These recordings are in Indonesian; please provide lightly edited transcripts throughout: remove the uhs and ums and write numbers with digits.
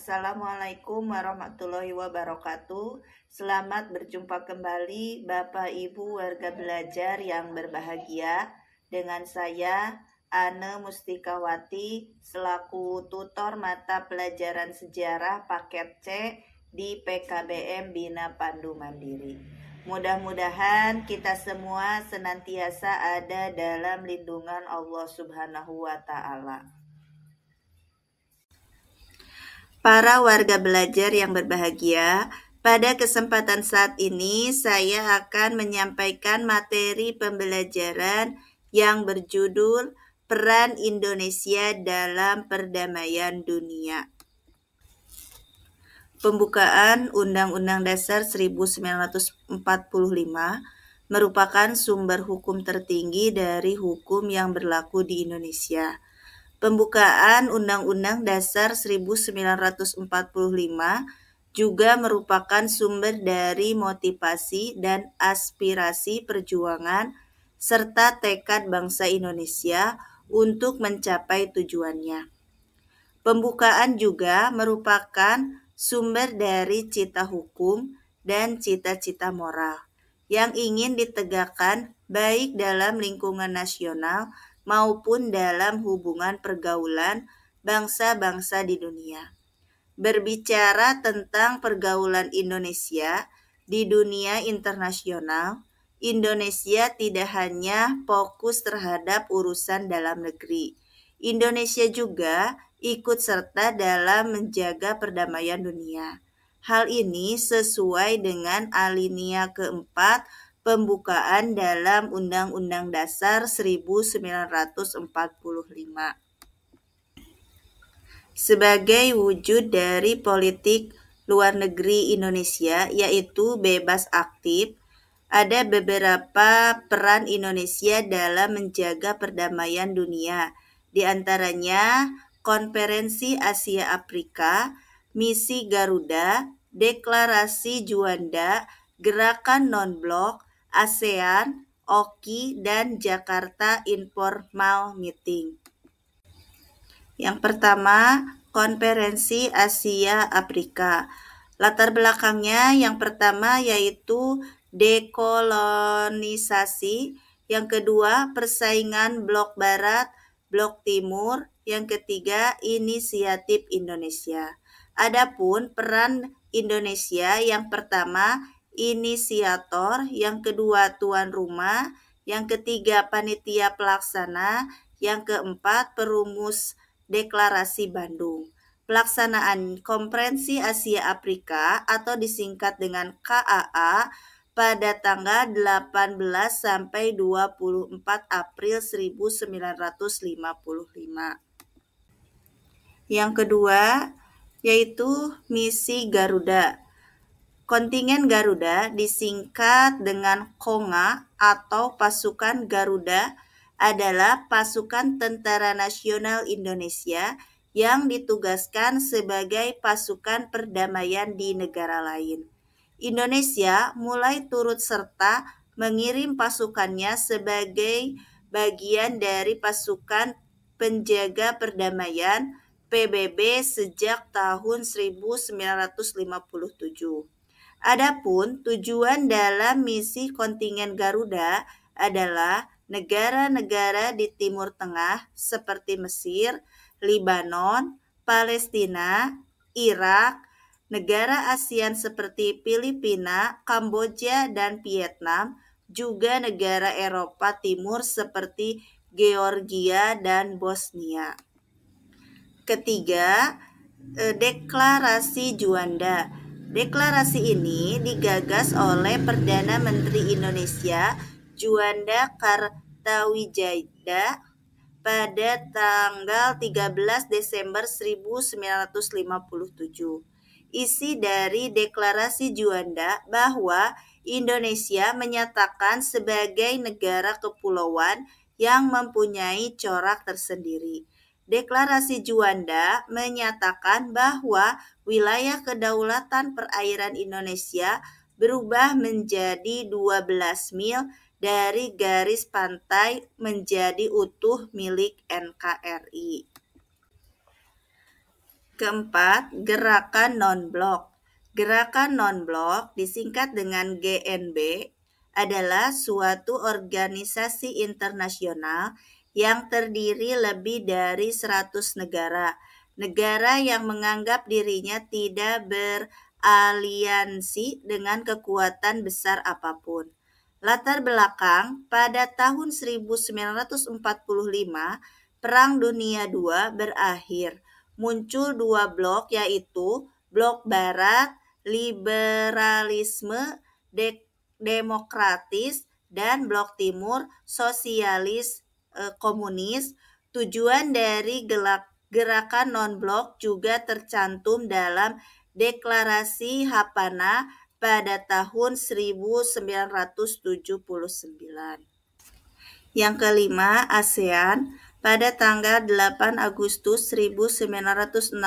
Assalamualaikum warahmatullahi wabarakatuh. Selamat berjumpa kembali Bapak Ibu warga belajar yang berbahagia. Dengan saya Ane Mustikawati selaku tutor mata pelajaran sejarah paket C di PKBM Bina Pandu Mandiri. Mudah-mudahan kita semua senantiasa ada dalam lindungan Allah Subhanahu wa Ta'ala. Para warga belajar yang berbahagia, pada kesempatan saat ini saya akan menyampaikan materi pembelajaran yang berjudul Peran Indonesia dalam Perdamaian Dunia. Pembukaan Undang-Undang Dasar 1945 merupakan sumber hukum tertinggi dari hukum yang berlaku di Indonesia. Pembukaan Undang-Undang Dasar 1945 juga merupakan sumber dari motivasi dan aspirasi perjuangan serta tekad bangsa Indonesia untuk mencapai tujuannya. Pembukaan juga merupakan sumber dari cita hukum dan cita-cita moral yang ingin ditegakkan baik dalam lingkungan nasional maupun dalam hubungan pergaulan bangsa-bangsa di dunia. Berbicara tentang pergaulan Indonesia di dunia internasional, Indonesia tidak hanya fokus terhadap urusan dalam negeri. Indonesia juga ikut serta dalam menjaga perdamaian dunia. Hal ini sesuai dengan alinea keempat pembukaan dalam Undang-Undang Dasar 1945. Sebagai wujud dari politik luar negeri Indonesia, yaitu bebas aktif, ada beberapa peran Indonesia dalam menjaga perdamaian dunia, di antaranya Konferensi Asia Afrika, Misi Garuda, Deklarasi Juanda, Gerakan Non-Blok, ASEAN, OKI, dan Jakarta Informal Meeting. Yang pertama, Konferensi Asia Afrika. Latar belakangnya yang pertama yaitu dekolonisasi, yang kedua persaingan blok barat, blok timur, yang ketiga inisiatif Indonesia. Adapun peran Indonesia yang pertama inisiator, yang kedua tuan rumah, yang ketiga panitia pelaksana, yang keempat perumus Deklarasi Bandung. Pelaksanaan Konferensi Asia Afrika atau disingkat dengan KAA pada tanggal 18 sampai 24 April 1955. Yang kedua yaitu Misi Garuda. Kontingen Garuda disingkat dengan KONGA atau Pasukan Garuda adalah pasukan Tentara Nasional Indonesia yang ditugaskan sebagai pasukan perdamaian di negara lain. Indonesia mulai turut serta mengirim pasukannya sebagai bagian dari pasukan penjaga perdamaian PBB sejak tahun 1957. Adapun tujuan dalam misi kontingen Garuda adalah negara-negara di Timur Tengah seperti Mesir, Libanon, Palestina, Irak, negara ASEAN seperti Filipina, Kamboja, dan Vietnam, juga negara Eropa Timur seperti Georgia dan Bosnia. Ketiga, Deklarasi Juanda. Deklarasi ini digagas oleh Perdana Menteri Indonesia Juanda Kartawijaya pada tanggal 13 Desember 1957. Isi dari Deklarasi Juanda bahwa Indonesia menyatakan sebagai negara kepulauan yang mempunyai corak tersendiri. Deklarasi Juanda menyatakan bahwa wilayah kedaulatan perairan Indonesia berubah menjadi 12 mil dari garis pantai menjadi utuh milik NKRI. Keempat, gerakan non-blok. Gerakan non-blok disingkat dengan GNB adalah suatu organisasi internasional yang terdiri lebih dari 100 negara. Negara yang menganggap dirinya tidak beraliansi dengan kekuatan besar apapun. Latar belakang, pada tahun 1945, Perang Dunia II berakhir. Muncul dua blok, yaitu blok barat, liberalisme demokratis, dan blok timur, sosialis komunis. Tujuan dari gerakan non-blok juga tercantum dalam Deklarasi Havana pada tahun 1979. Yang kelima, ASEAN. Pada tanggal 8 Agustus 1967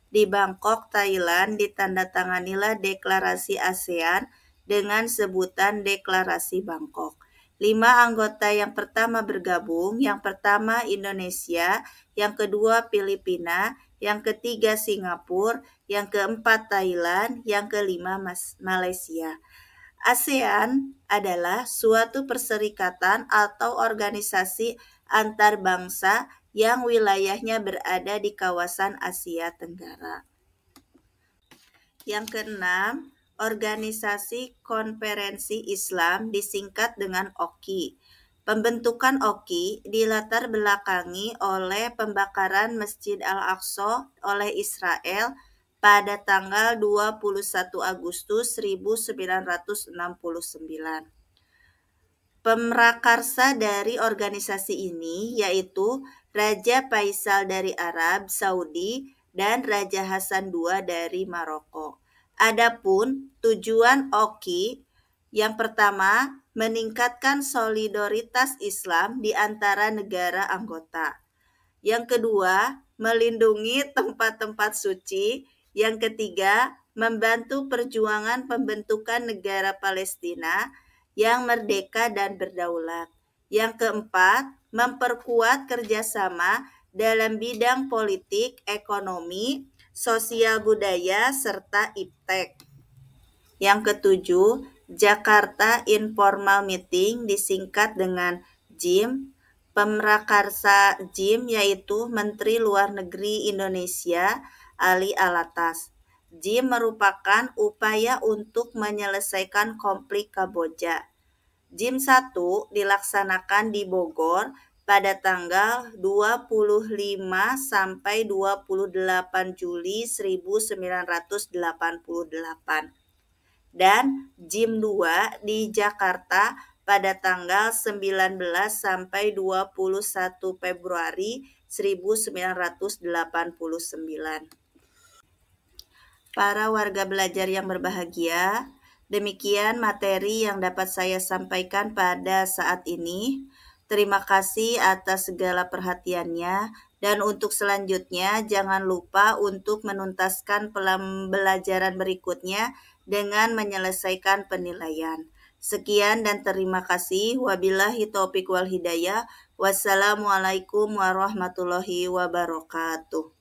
di Bangkok, Thailand, ditandatanganilah Deklarasi ASEAN dengan sebutan Deklarasi Bangkok. 5 anggota yang pertama bergabung, yang pertama Indonesia, yang kedua Filipina, yang ketiga Singapura, yang keempat Thailand, yang kelima Malaysia. ASEAN adalah suatu perserikatan atau organisasi antar bangsa yang wilayahnya berada di kawasan Asia Tenggara. Yang keenam, Organisasi Konferensi Islam disingkat dengan OKI. Pembentukan OKI dilatar belakangi oleh pembakaran Masjid Al-Aqsa oleh Israel pada tanggal 21 Agustus 1969. Pemrakarsa dari organisasi ini yaitu Raja Faisal dari Arab Saudi dan Raja Hasan II dari Maroko. Adapun tujuan OKI yang pertama, meningkatkan solidaritas Islam di antara negara anggota. Yang kedua, melindungi tempat-tempat suci. Yang ketiga, membantu perjuangan pembentukan negara Palestina yang merdeka dan berdaulat. Yang keempat, memperkuat kerjasama dalam bidang politik, ekonomi, sosial budaya, serta iptek. Yang ketujuh, Jakarta Informal Meeting disingkat dengan JIM. Pemrakarsa JIM yaitu Menteri Luar Negeri Indonesia Ali Alatas. JIM merupakan upaya untuk menyelesaikan konflik Kamboja. JIM 1 dilaksanakan di Bogor pada tanggal 25 sampai 28 Juli 1988. Dan JIM 2 di Jakarta pada tanggal 19 sampai 21 Februari 1989. Para warga belajar yang berbahagia, demikian materi yang dapat saya sampaikan pada saat ini. Terima kasih atas segala perhatiannya, dan untuk selanjutnya jangan lupa untuk menuntaskan pembelajaran berikutnya dengan menyelesaikan penilaian. Sekian dan terima kasih. Wabillahi taufiq wal hidayah. Wassalamualaikum warahmatullahi wabarakatuh.